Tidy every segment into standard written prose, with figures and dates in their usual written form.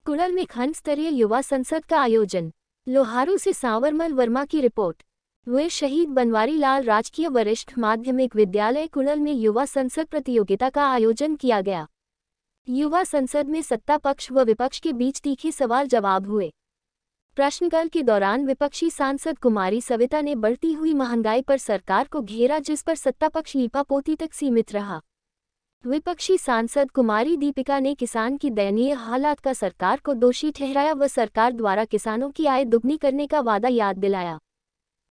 कुड़ल में खंड स्तरीय युवा संसद का आयोजन। लोहारू से सांवरमल वर्मा की रिपोर्ट। वीर शहीद बनवारी लाल राजकीय वरिष्ठ माध्यमिक विद्यालय कुड़ल में युवा संसद प्रतियोगिता का आयोजन किया गया। युवा संसद में सत्ता पक्ष व विपक्ष के बीच तीखे सवाल जवाब हुए। प्रश्नकाल के दौरान विपक्षी सांसद कुमारी सविता ने बढ़ती हुई महंगाई पर सरकार को घेरा, जिस पर सत्ता पक्ष लीपापोती तक सीमित रहा। विपक्षी सांसद कुमारी दीपिका ने किसान की दयनीय हालात का सरकार को दोषी ठहराया व सरकार द्वारा किसानों की आय दुगनी करने का वादा याद दिलाया।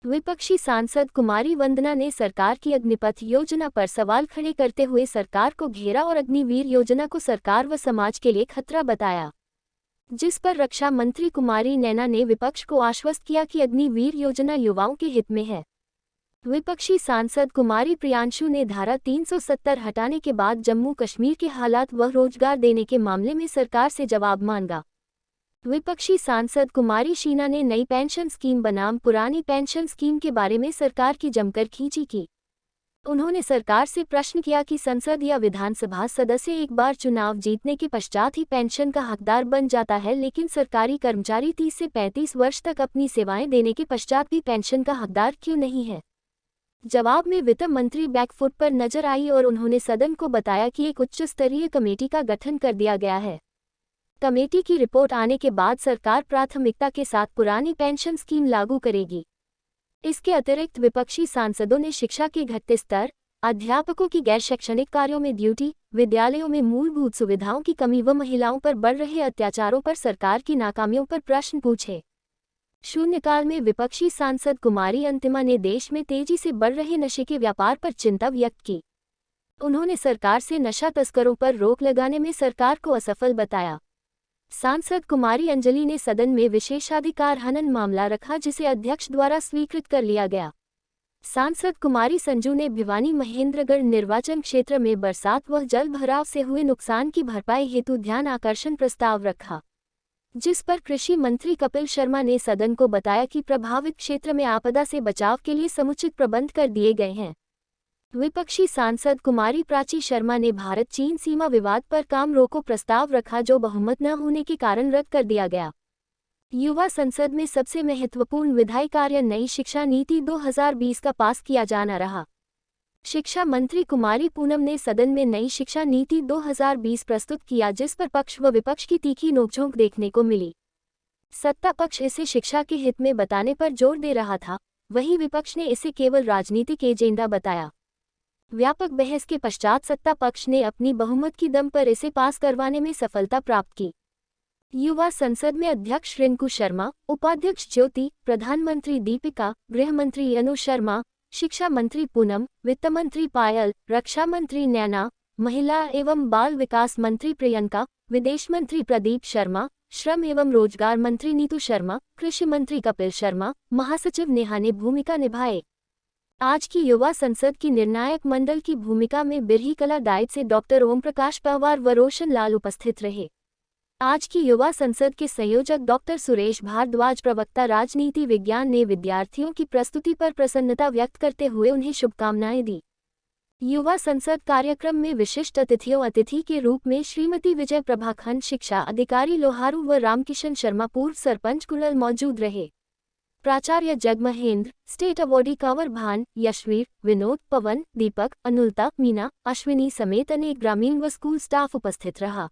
विपक्षी सांसद कुमारी वंदना ने सरकार की अग्निपथ योजना पर सवाल खड़े करते हुए सरकार को घेरा और अग्निवीर योजना को सरकार व समाज के लिए खतरा बताया, जिस पर रक्षा मंत्री कुमारी नैना ने विपक्ष को आश्वस्त किया कि अग्निवीर योजना युवाओं के हित में है। विपक्षी सांसद कुमारी प्रियांशु ने धारा 370 हटाने के बाद जम्मू कश्मीर के हालात व रोजगार देने के मामले में सरकार से जवाब मांगा। विपक्षी सांसद कुमारी शीना ने नई पेंशन स्कीम बनाम पुरानी पेंशन स्कीम के बारे में सरकार की जमकर खींची की। उन्होंने सरकार से प्रश्न किया कि संसद या विधानसभा सदस्य एक बार चुनाव जीतने के पश्चात ही पेंशन का हकदार बन जाता है, लेकिन सरकारी कर्मचारी 30 से 35 वर्ष तक अपनी सेवाएं देने के पश्चात भी पेंशन का हकदार क्यों नहीं है। जवाब में वित्त मंत्री बैकफुट पर नजर आई और उन्होंने सदन को बताया कि एक उच्च स्तरीय कमेटी का गठन कर दिया गया है। कमेटी की रिपोर्ट आने के बाद सरकार प्राथमिकता के साथ पुरानी पेंशन स्कीम लागू करेगी। इसके अतिरिक्त विपक्षी सांसदों ने शिक्षा के घटते स्तर, अध्यापकों की गैर शैक्षणिक कार्यों में ड्यूटी, विद्यालयों में मूलभूत सुविधाओं की कमी व महिलाओं पर बढ़ रहे अत्याचारों पर सरकार की नाकामियों पर प्रश्न पूछे। शून्यकाल में विपक्षी सांसद कुमारी अंतिमा ने देश में तेजी से बढ़ रहे नशे के व्यापार पर चिंता व्यक्त की। उन्होंने सरकार से नशा तस्करों पर रोक लगाने में सरकार को असफल बताया। सांसद कुमारी अंजलि ने सदन में विशेषाधिकार हनन मामला रखा, जिसे अध्यक्ष द्वारा स्वीकृत कर लिया गया। सांसद कुमारी संजू ने भिवानी महेंद्रगढ़ निर्वाचन क्षेत्र में बरसात व जल भराव से हुए नुकसान की भरपाई हेतु ध्यान आकर्षण प्रस्ताव रखा, जिस पर कृषि मंत्री कपिल शर्मा ने सदन को बताया कि प्रभावित क्षेत्र में आपदा से बचाव के लिए समुचित प्रबंध कर दिए गए हैं। विपक्षी सांसद कुमारी प्राची शर्मा ने भारत चीन सीमा विवाद पर काम रोको प्रस्ताव रखा, जो बहुमत न होने के कारण रद्द कर दिया गया। युवा संसद में सबसे महत्वपूर्ण विधायी कार्य नई शिक्षा नीति 2020 का पास किया जाना रहा। शिक्षा मंत्री कुमारी पूनम ने सदन में नई शिक्षा नीति 2020 प्रस्तुत किया, जिस पर पक्ष व विपक्ष की तीखी नोकझोंक देखने को मिली। सत्ता पक्ष इसे शिक्षा के हित में बताने पर जोर दे रहा था, वहीं विपक्ष ने इसे केवल राजनीतिक एजेंडा बताया। व्यापक बहस के पश्चात सत्ता पक्ष ने अपनी बहुमत की दम पर इसे पास करवाने में सफलता प्राप्त की। युवा संसद में अध्यक्ष रिंकू शर्मा, उपाध्यक्ष ज्योति, प्रधानमंत्री दीपिका, गृह मंत्री अनु शर्मा, शिक्षा मंत्री पूनम, वित्त मंत्री पायल, रक्षा मंत्री नैना, महिला एवं बाल विकास मंत्री प्रियंका, विदेश मंत्री प्रदीप शर्मा, श्रम एवं रोजगार मंत्री नीतू शर्मा, कृषि मंत्री कपिल शर्मा, महासचिव नेहा ने भूमिका निभाए। आज की युवा संसद की निर्णायक मंडल की भूमिका में बिरही कला डाइट से डॉक्टर ओम प्रकाश पवार व रोशन लाल उपस्थित रहे। आज की युवा संसद के संयोजक डॉक्टर सुरेश भारद्वाज, प्रवक्ता राजनीति विज्ञान ने विद्यार्थियों की प्रस्तुति पर प्रसन्नता व्यक्त करते हुए उन्हें शुभकामनाएं दी। युवा संसद कार्यक्रम में विशिष्ट अतिथि के रूप में श्रीमती विजय प्रभा, खंड शिक्षा अधिकारी लोहारू व रामकिशन शर्मा, पूर्व सरपंच कुड़ल मौजूद रहे। प्राचार्य जगमहेंद्र, स्टेट अवॉर्डी कंवर भान, यशवीर, विनोद, पवन, दीपक, अनुलता, मीना, अश्विनी समेत अनेक ग्रामीण व स्कूल स्टाफ उपस्थित रहा।